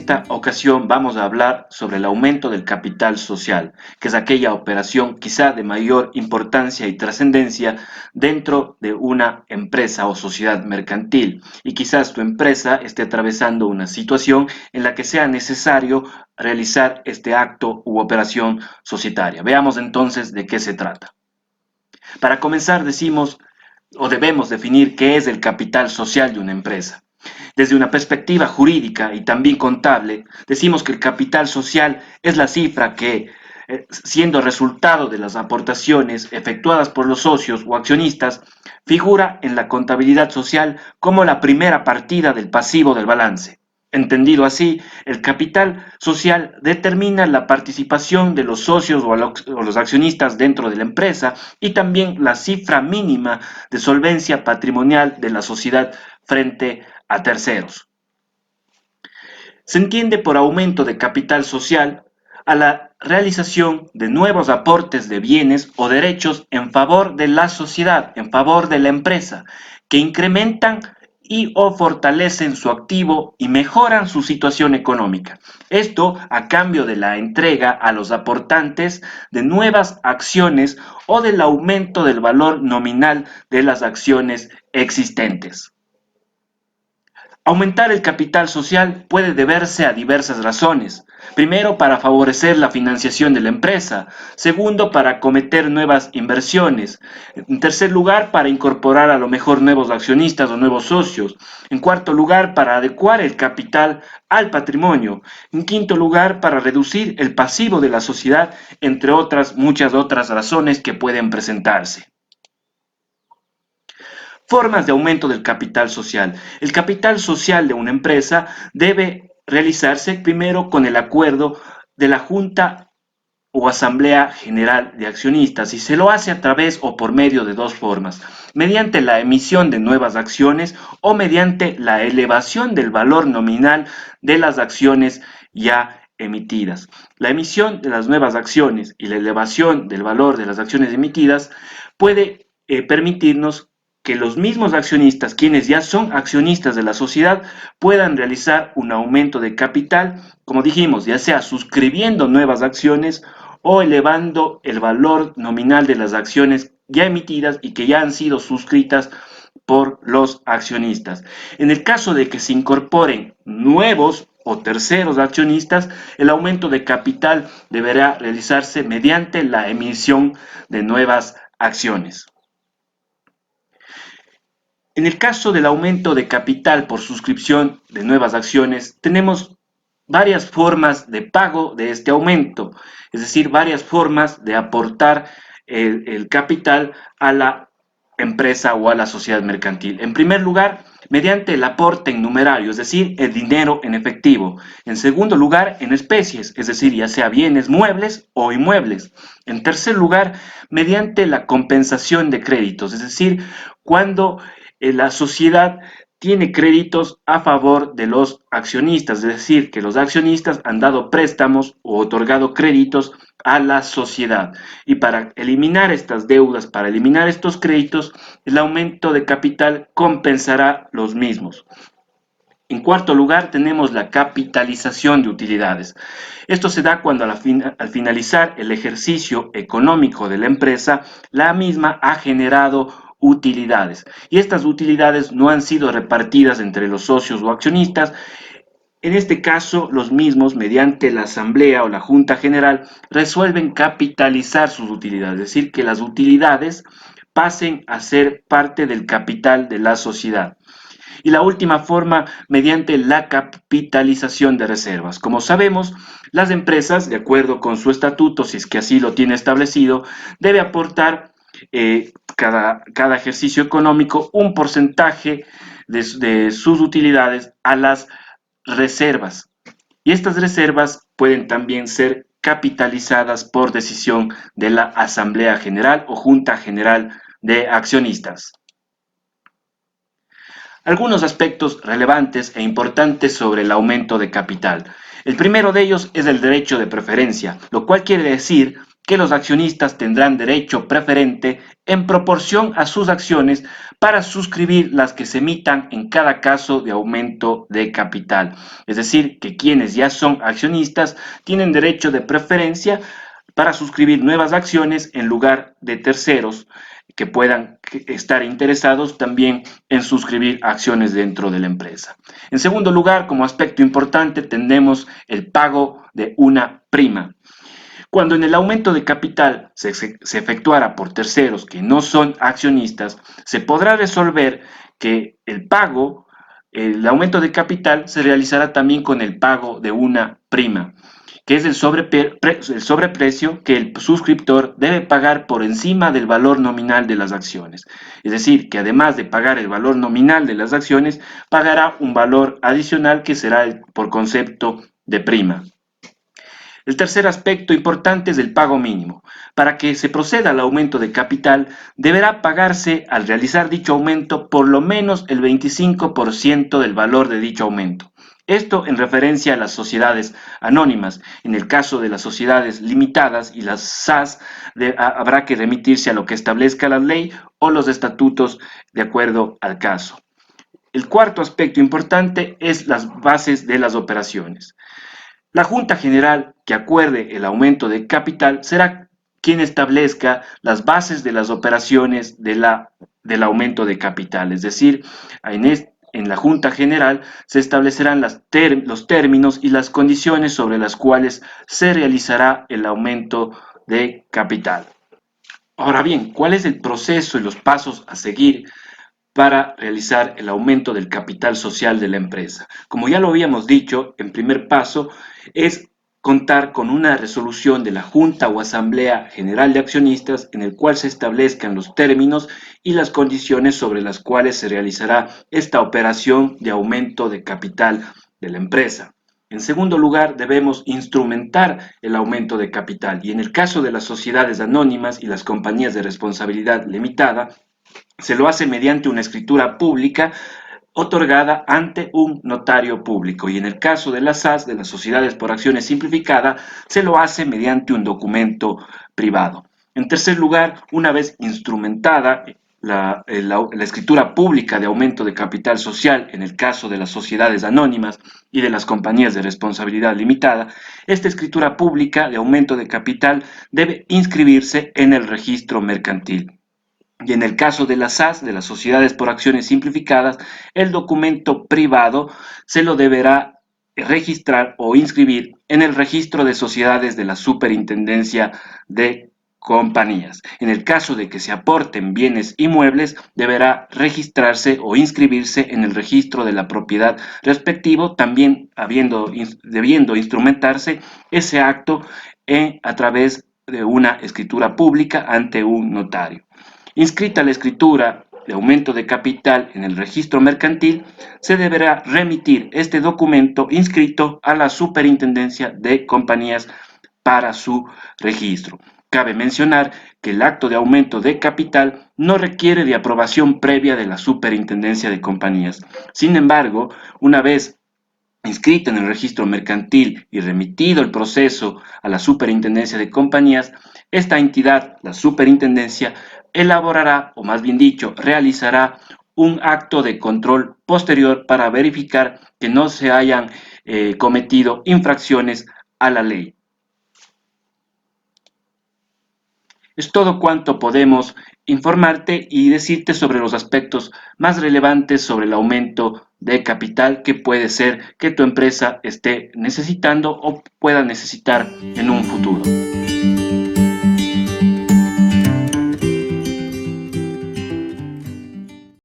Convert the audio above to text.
esta ocasión vamos a hablar sobre el aumento del capital social, que es aquella operación quizá de mayor importancia y trascendencia dentro de una empresa o sociedad mercantil. Y quizás tu empresa esté atravesando una situación en la que sea necesario realizar este acto u operación societaria. Veamos entonces de qué se trata. Para comenzar, decimos o debemos definir qué es el capital social de una empresa. Desde una perspectiva jurídica y también contable, decimos que el capital social es la cifra que, siendo resultado de las aportaciones efectuadas por los socios o accionistas, figura en la contabilidad social como la primera partida del pasivo del balance. Entendido así, el capital social determina la participación de los socios o los accionistas dentro de la empresa y también la cifra mínima de solvencia patrimonial de la sociedad frente a terceros. Se entiende por aumento de capital social a la realización de nuevos aportes de bienes o derechos en favor de la sociedad, en favor de la empresa, que incrementan y o fortalecen su activo y mejoran su situación económica. Esto a cambio de la entrega a los aportantes de nuevas acciones o del aumento del valor nominal de las acciones existentes. Aumentar el capital social puede deberse a diversas razones. Primero, para favorecer la financiación de la empresa. Segundo, para acometer nuevas inversiones. En tercer lugar, para incorporar a lo mejor nuevos accionistas o nuevos socios. En cuarto lugar, para adecuar el capital al patrimonio. En quinto lugar, para reducir el pasivo de la sociedad, entre otras muchas otras razones que pueden presentarse. Formas de aumento del capital social. El capital social de una empresa debe realizarse primero con el acuerdo de la Junta o Asamblea General de Accionistas y se lo hace a través o por medio de dos formas, mediante la emisión de nuevas acciones o mediante la elevación del valor nominal de las acciones ya emitidas. La emisión de las nuevas acciones y la elevación del valor de las acciones emitidas puede permitirnos que los mismos accionistas, quienes ya son accionistas de la sociedad, puedan realizar un aumento de capital, como dijimos, ya sea suscribiendo nuevas acciones o elevando el valor nominal de las acciones ya emitidas y que ya han sido suscritas por los accionistas. En el caso de que se incorporen nuevos o terceros accionistas, el aumento de capital deberá realizarse mediante la emisión de nuevas acciones. En el caso del aumento de capital por suscripción de nuevas acciones, tenemos varias formas de pago de este aumento, es decir, varias formas de aportar el capital a la empresa o a la sociedad mercantil. En primer lugar, mediante el aporte en numerario, es decir, el dinero en efectivo. En segundo lugar, en especies, es decir, ya sea bienes muebles o inmuebles. En tercer lugar, mediante la compensación de créditos, es decir, cuando la sociedad tiene créditos a favor de los accionistas, es decir, que los accionistas han dado préstamos o otorgado créditos a la sociedad. Y para eliminar estas deudas, para eliminar estos créditos, el aumento de capital compensará los mismos. En cuarto lugar, tenemos la capitalización de utilidades. Esto se da cuando al finalizar el ejercicio económico de la empresa, la misma ha generado utilidades. Y estas utilidades no han sido repartidas entre los socios o accionistas. En este caso, los mismos, mediante la asamblea o la junta general, resuelven capitalizar sus utilidades, es decir, que las utilidades pasen a ser parte del capital de la sociedad. Y la última forma, mediante la capitalización de reservas. Como sabemos, las empresas, de acuerdo con su estatuto, si es que así lo tiene establecido, debe aportar cada ejercicio económico un porcentaje de sus utilidades a las reservas. Y estas reservas pueden también ser capitalizadas por decisión de la Asamblea General o Junta General de Accionistas. Algunos aspectos relevantes e importantes sobre el aumento de capital. El primero de ellos es el derecho de preferencia, lo cual quiere decir que los accionistas tendrán derecho preferente en proporción a sus acciones para suscribir las que se emitan en cada caso de aumento de capital. Es decir, que quienes ya son accionistas tienen derecho de preferencia para suscribir nuevas acciones en lugar de terceros que puedan estar interesados también en suscribir acciones dentro de la empresa. En segundo lugar, como aspecto importante, tenemos el pago de una prima. Cuando en el aumento de capital se efectuara por terceros que no son accionistas, se podrá resolver que el aumento de capital se realizará también con el pago de una prima, que es el sobreprecio que el suscriptor debe pagar por encima del valor nominal de las acciones. Es decir, que además de pagar el valor nominal de las acciones, pagará un valor adicional que será por concepto de prima. El tercer aspecto importante es el pago mínimo. Para que se proceda al aumento de capital, deberá pagarse al realizar dicho aumento por lo menos el 25% del valor de dicho aumento. Esto en referencia a las sociedades anónimas. En el caso de las sociedades limitadas y las SAS, habrá que remitirse a lo que establezca la ley o los estatutos de acuerdo al caso. El cuarto aspecto importante es las bases de las operaciones. La Junta General que acuerde el aumento de capital será quien establezca las bases de las operaciones del aumento de capital. Es decir, en la Junta General se establecerán los términos y las condiciones sobre las cuales se realizará el aumento de capital. Ahora bien, ¿cuál es el proceso y los pasos a seguir para realizar el aumento del capital social de la empresa? Como ya lo habíamos dicho, en primer paso es contar con una resolución de la Junta o Asamblea General de Accionistas en el cual se establezcan los términos y las condiciones sobre las cuales se realizará esta operación de aumento de capital de la empresa. En segundo lugar, debemos instrumentar el aumento de capital y en el caso de las sociedades anónimas y las compañías de responsabilidad limitada, se lo hace mediante una escritura pública otorgada ante un notario público y en el caso de las SAS, de las sociedades por acciones simplificadas, se lo hace mediante un documento privado. En tercer lugar, una vez instrumentada la escritura pública de aumento de capital social en el caso de las sociedades anónimas y de las compañías de responsabilidad limitada, esta escritura pública de aumento de capital debe inscribirse en el registro mercantil. Y en el caso de las SAS, de las sociedades por acciones simplificadas, el documento privado se lo deberá registrar o inscribir en el registro de sociedades de la Superintendencia de Compañías. En el caso de que se aporten bienes inmuebles, deberá registrarse o inscribirse en el registro de la propiedad respectivo, también debiendo instrumentarse ese acto a través de una escritura pública ante un notario. Inscrita la escritura de aumento de capital en el registro mercantil, se deberá remitir este documento inscrito a la Superintendencia de Compañías para su registro. Cabe mencionar que el acto de aumento de capital no requiere de aprobación previa de la Superintendencia de Compañías. Sin embargo, una vez inscrita en el registro mercantil y remitido el proceso a la Superintendencia de Compañías, esta entidad, la Superintendencia, elaborará, o más bien dicho, realizará un acto de control posterior para verificar que no se hayan cometido infracciones a la ley. Es todo cuanto podemos informarte y decirte sobre los aspectos más relevantes sobre el aumento de capital que puede ser que tu empresa esté necesitando o pueda necesitar en un futuro.